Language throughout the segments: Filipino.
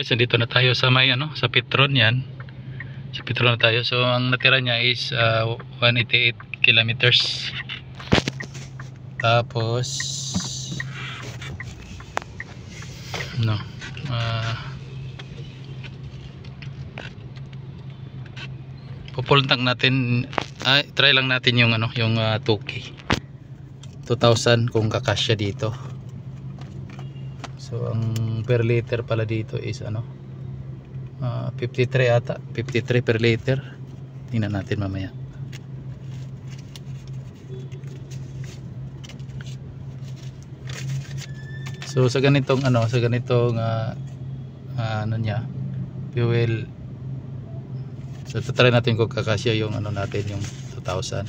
Guys, dito na tayo sa may sa Petron yan. Sa Petron na tayo. So ang natira niya is 188 kilometers. Tapos pupultang natin, try lang natin yung yung 2K 2,000 kung kakasya dito. So ang per liter pala dito is 53 ata, 53 per liter. Tingnan natin mamaya. So sa ganitong niya fuel, so try natin kung kakasya yung natin yung 2,000.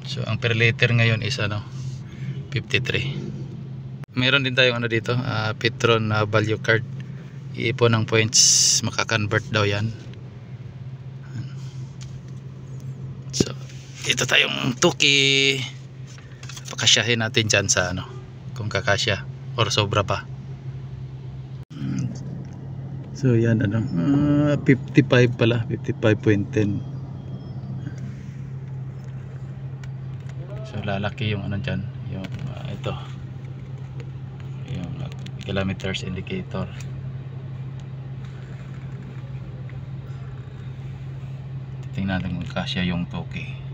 So ang per liter ngayon is 53. Meron din tayong dito, Petron value card. Iipon ng points, maka-convert daw yan. So dito tayong 2K. Pakasyahin natin dyan sa kung kakasya or sobra pa. So yan 55 pala, 55.10. So lalaki yung dyan, yung ito, yung kilometers indicator. Tingnan natin kung kasya yung 2K.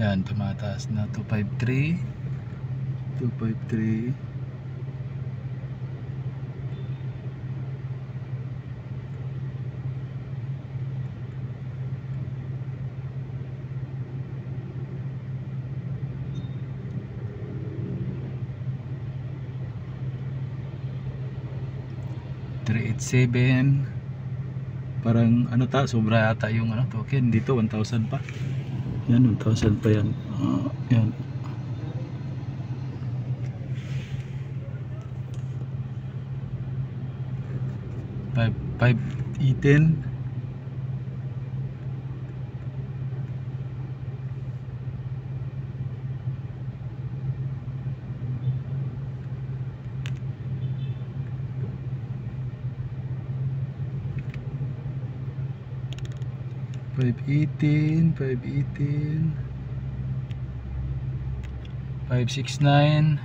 Yan, tumataas na 253. 253. Parang sobra yata yung token dito, 1,000 pa. Yan, 1,000 pa yan. Yan. Five eaten. Five eaten. 569.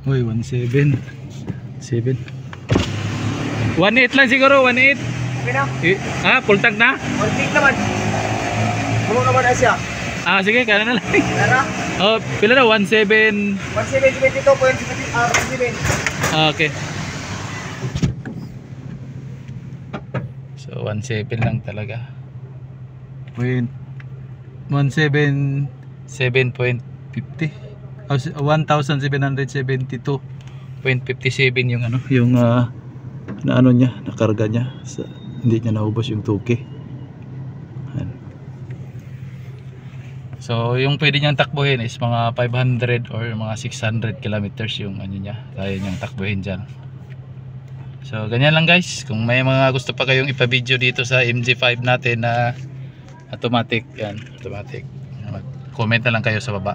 Uy, 17. 7. 18 lang siguro, 18. Okay na? Full tank na? Full tank naman. Bumo naman na siya. Sige, kaya na lang. Tara. Pila na? 17. 1772.7. Okay. So 17 lang talaga. 7.50. 1,772.57 yung niya, nakarga niya. Hindi niya naubos yung 2K. So yung pwede niyang takbuhin is mga 500 or mga 600 kilometers yung niya, kaya niyang takbuhin dyan. So ganyan lang guys. Kung may mga gusto pa kayong ipa-video dito sa MG5 natin na automatic, yan, automatic, comment na lang kayo sa baba.